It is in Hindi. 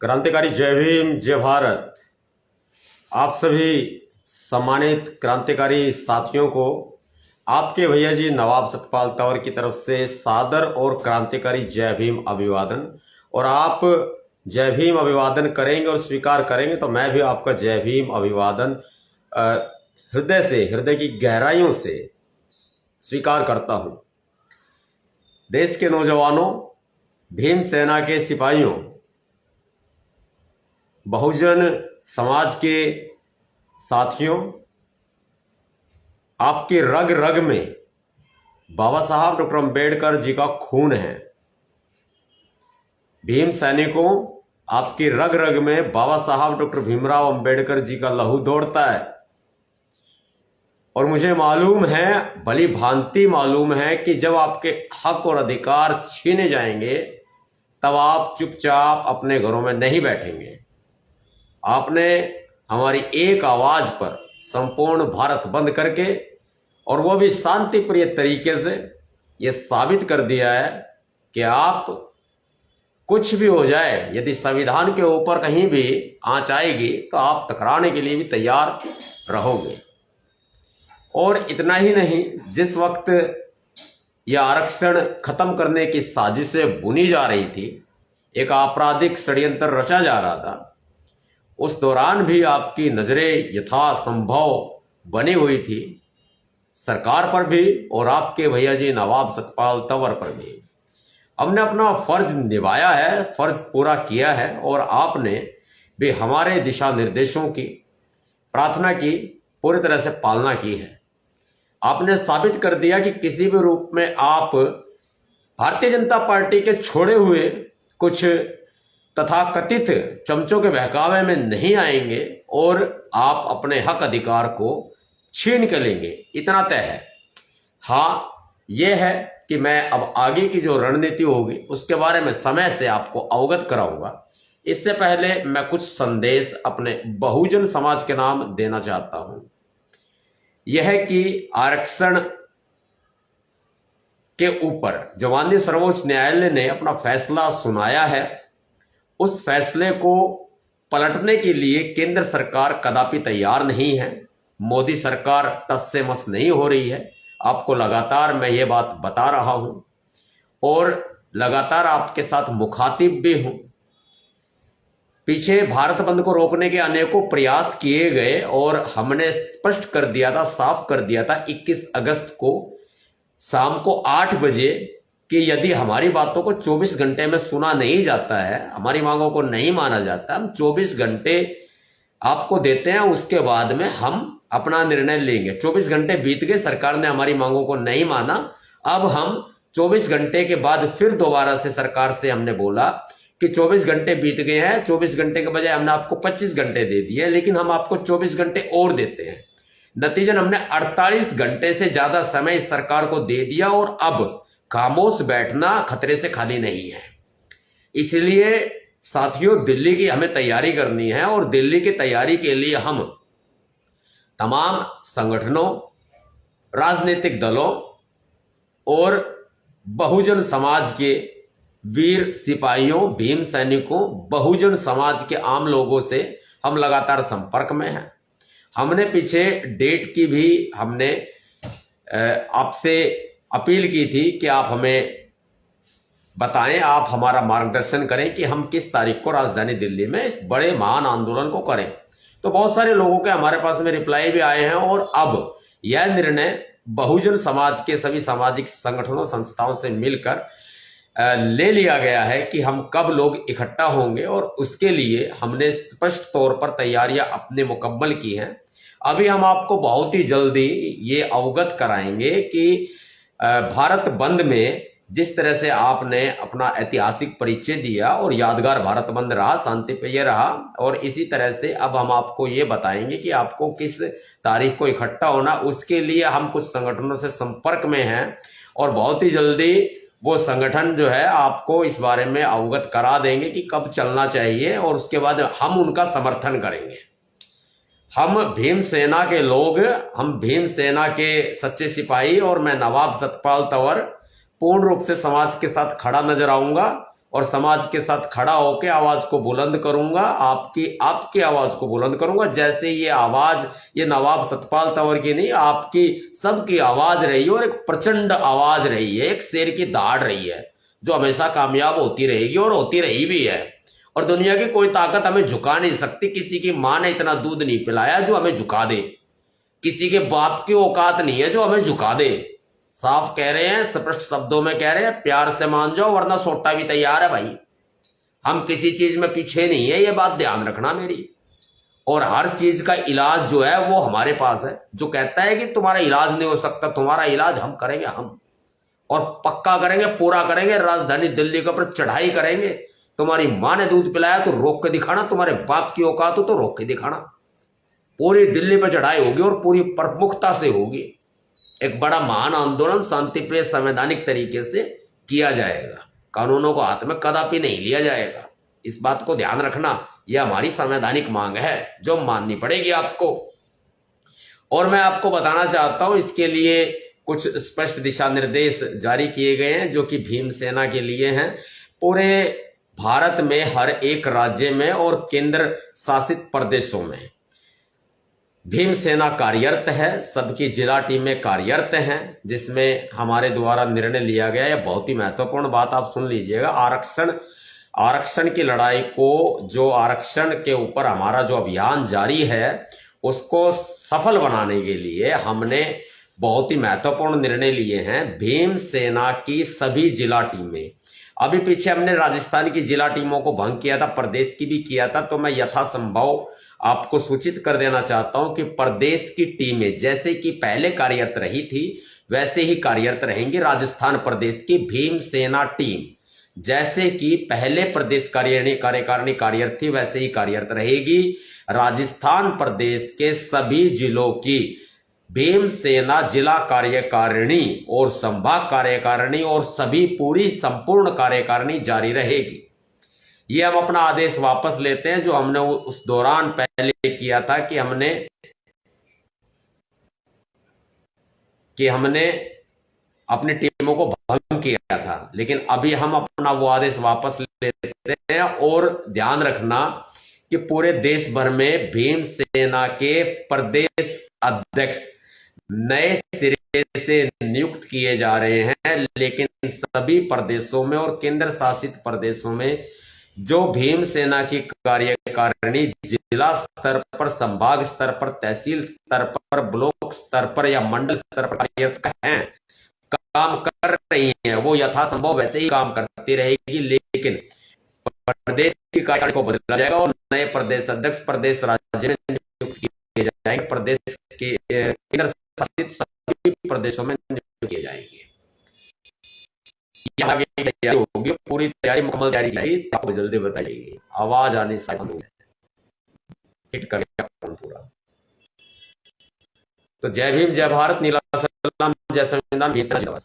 क्रांतिकारी जय भीम जय भारत। आप सभी सम्मानित क्रांतिकारी साथियों को आपके भैया जी नवाब सतपाल तंवर की तरफ से सादर और क्रांतिकारी जय भीम अभिवादन। और आप जय भीम अभिवादन करेंगे और स्वीकार करेंगे तो मैं भी आपका जय भीम अभिवादन हृदय से, हृदय की गहराइयों से स्वीकार करता हूं। देश के नौजवानों, भीम सेना के सिपाहियों, बहुजन समाज के साथियों, आपकी रग रग में बाबा साहब डॉक्टर अंबेडकर जी का खून है। भीम सैनिकों, आपकी रग रग में बाबा साहब डॉक्टर भीमराव अंबेडकर जी का लहू दौड़ता है। और मुझे मालूम है, भली भांति मालूम है कि जब आपके हक और अधिकार छीने जाएंगे तब आप चुपचाप अपने घरों में नहीं बैठेंगे। आपने हमारी एक आवाज पर संपूर्ण भारत बंद करके, और वो भी शांति प्रिय तरीके से, ये साबित कर दिया है कि आप कुछ भी हो जाए, यदि संविधान के ऊपर कहीं भी आंच आएगी तो आप टकराने के लिए भी तैयार रहोगे। और इतना ही नहीं, जिस वक्त यह आरक्षण खत्म करने की साजिशें बुनी जा रही थी, एक आपराधिक षड्यंत्र रचा जा रहा था, उस दौरान भी आपकी नजरें यथासंभव बनी हुई थी सरकार पर भी और आपके भैया जी नवाब सतपाल तंवर पर भी। हमने अपना फर्ज निभाया है, फर्ज पूरा किया है, और आपने भी हमारे दिशा निर्देशों की, प्रार्थना की पूरी तरह से पालना की है। आपने साबित कर दिया कि किसी भी रूप में आप भारतीय जनता पार्टी के छोड़े हुए कुछ तथाकथित चमचों के बहकावे में नहीं आएंगे और आप अपने हक अधिकार को छीन के लेंगे, इतना तय है। हाँ, यह है कि मैं अब आगे की जो रणनीति होगी उसके बारे में समय से आपको अवगत कराऊंगा। इससे पहले मैं कुछ संदेश अपने बहुजन समाज के नाम देना चाहता हूं। यह है कि आरक्षण के ऊपर जो माननीय सर्वोच्च न्यायालय ने अपना फैसला सुनाया है, उस फैसले को पलटने के लिए केंद्र सरकार कदापि तैयार नहीं है। मोदी सरकार टस से मस नहीं हो रही है। आपको लगातार मैं ये बात बता रहा हूं और लगातार आपके साथ मुखातिब भी हूं। पीछे भारत बंद को रोकने के अनेकों प्रयास किए गए और हमने स्पष्ट कर दिया था, साफ कर दिया था 21 अगस्त को शाम को 8 बजे कि यदि हमारी बातों को 24 घंटे में सुना नहीं जाता है, हमारी मांगों को नहीं माना जाता, हम 24 घंटे आपको देते हैं, उसके बाद में हम अपना निर्णय लेंगे। 24 घंटे बीत गए, सरकार ने हमारी मांगों को नहीं माना। अब हम 24 घंटे के बाद फिर दोबारा से सरकार से हमने बोला कि 24 घंटे बीत गए हैं, 24 घंटे के बजाय हमने आपको 25 घंटे दे दिए, लेकिन हम आपको 24 घंटे और देते हैं। नतीजन हमने 48 घंटे से ज्यादा समय इस सरकार को दे दिया और अब खामोश बैठना खतरे से खाली नहीं है। इसलिए साथियों, दिल्ली की हमें तैयारी करनी है और दिल्ली की तैयारी के लिए हम तमाम संगठनों, राजनीतिक दलों और बहुजन समाज के वीर सिपाहियों, भीम सैनिकों, बहुजन समाज के आम लोगों से हम लगातार संपर्क में हैं। हमने पीछे डेट की भी हमने आपसे अपील की थी कि आप हमें बताएं, आप हमारा मार्गदर्शन करें कि हम किस तारीख को राजधानी दिल्ली में इस बड़े महान आंदोलन को करें। तो बहुत सारे लोगों के हमारे पास में रिप्लाई भी आए हैं और अब यह निर्णय बहुजन समाज के सभी सामाजिक संगठनों, संस्थाओं से मिलकर ले लिया गया है कि हम कब लोग इकट्ठा होंगे, और उसके लिए हमने स्पष्ट तौर पर तैयारियां अपने मुकम्मल की हैं। अभी हम आपको बहुत ही जल्दी ये अवगत कराएंगे कि भारत बंद में जिस तरह से आपने अपना ऐतिहासिक परिचय दिया और यादगार भारत बंद रहा, शांतिप्रिय रहा, और इसी तरह से अब हम आपको ये बताएंगे कि आपको किस तारीख को इकट्ठा होना। उसके लिए हम कुछ संगठनों से संपर्क में हैं और बहुत ही जल्दी वो संगठन जो है आपको इस बारे में अवगत करा देंगे कि कब चलना चाहिए, और उसके बाद हम उनका समर्थन करेंगे। हम भीम सेना के लोग, हम भीम सेना के सच्चे सिपाही, और मैं नवाब सतपाल तंवर पूर्ण रूप से समाज के साथ खड़ा नजर आऊंगा और समाज के साथ खड़ा होकर आवाज को बुलंद करूंगा, आपकी आवाज को बुलंद करूंगा। जैसे ये आवाज, ये नवाब सतपाल तंवर की नहीं, आपकी सबकी आवाज रही है और एक प्रचंड आवाज रही है, एक शेर की दहाड़ रही है जो हमेशा कामयाब होती रहेगी और होती रही भी है। और दुनिया की कोई ताकत हमें झुका नहीं सकती। किसी की मां ने इतना दूध नहीं पिलाया जो हमें झुका दे, किसी के बाप की औकात नहीं है जो हमें झुका दे। साफ कह रहे हैं, स्पष्ट शब्दों में कह रहे हैं, प्यार से मान जाओ वरना सोटा भी तैयार है भाई। हम किसी चीज में पीछे नहीं है, ये बात ध्यान रखना मेरी। और हर चीज का इलाज जो है वो हमारे पास है। जो कहता है कि तुम्हारा इलाज नहीं हो सकता, तुम्हारा इलाज हम करेंगे, हम और पक्का करेंगे, पूरा करेंगे। राजधानी दिल्ली के ऊपर चढ़ाई करेंगे। तुम्हारी मां ने दूध पिलाया तो रोक के दिखाना, तुम्हारे बाप की औकात हो तो रोक के दिखाना। पूरी दिल्ली पर चढ़ाई होगी और पूरी प्रमुखता से होगी। एक बड़ा महान आंदोलन शांतिप्रिय संवैधानिक तरीके से किया जाएगा। कानूनों को हाथ में कदापि नहीं लिया जाएगा। इस बात को ध्यान रखना, यह हमारी संवैधानिक मांग है जो माननी पड़ेगी आपको। और मैं आपको बताना चाहता हूं, इसके लिए कुछ स्पष्ट दिशा निर्देश जारी किए गए हैं जो कि भीमसेना के लिए हैं। पूरे भारत में हर एक राज्य में और केंद्र शासित प्रदेशों में भीमसेना कार्यरत है। सबकी जिला टीमें कार्यरत हैं, जिसमें हमारे द्वारा निर्णय लिया गया है। बहुत ही महत्वपूर्ण बात आप सुन लीजिएगा। आरक्षण की लड़ाई को, जो आरक्षण के ऊपर हमारा जो अभियान जारी है उसको सफल बनाने के लिए हमने बहुत ही महत्वपूर्ण निर्णय लिए हैं। भीमसेना की सभी जिला टीमें, अभी पीछे हमने राजस्थान की जिला टीमों को भंग किया था, प्रदेश की भी किया था, तो मैं यथासंभव आपको सूचित कर देना चाहता हूं कि प्रदेश की टीमें जैसे कि पहले कार्यरत रही थी वैसे ही कार्यरत रहेंगी। राजस्थान प्रदेश की भीमसेना टीम जैसे कि पहले प्रदेश कार्यकारिणी कार्यरत थी वैसे ही कार्यरत रहेगी। राजस्थान प्रदेश के सभी जिलों की भीमसेना जिला कार्यकारिणी और संभाग कार्यकारिणी और सभी पूरी संपूर्ण कार्यकारिणी जारी रहेगी। ये हम अपना आदेश वापस लेते हैं जो हमने उस दौरान पहले किया था कि हमने अपनी टीमों को भंग किया था, लेकिन अभी हम अपना वो आदेश वापस लेते हैं। और ध्यान रखना कि पूरे देश भर में भीमसेना के प्रदेश अध्यक्ष नए सिरे से नियुक्त किए जा रहे हैं, लेकिन सभी प्रदेशों में और केंद्र शासित प्रदेशों में जो भीमसेना की कार्यकारिणी जिला स्तर पर, संभाग स्तर पर, तहसील स्तर पर, ब्लॉक स्तर पर या मंडल स्तर पर कार्यरत हैं, काम कर रही हैं, वो यथासंभव वैसे ही काम करती रहेगी। लेकिन प्रदेश की कार्यकारिणी को बदला जाएगा और नए प्रदेश अध्यक्ष प्रदेश राज्य में नियुक्त किए जाएंगे। प्रदेश के केंद्र शासित सभी प्रदेशों में नियुक्त किए जाएंगे। आगे तैयारी होगी, पूरी तैयारी मुकम्मल तैयारी की आपको जल्दी बताइएगी। आवाज आने से हिट करेगा पूरा। तो जय भीम, जय भारत, नीला सलाम, जय संविधान, भीमसेना जिंदाबाद।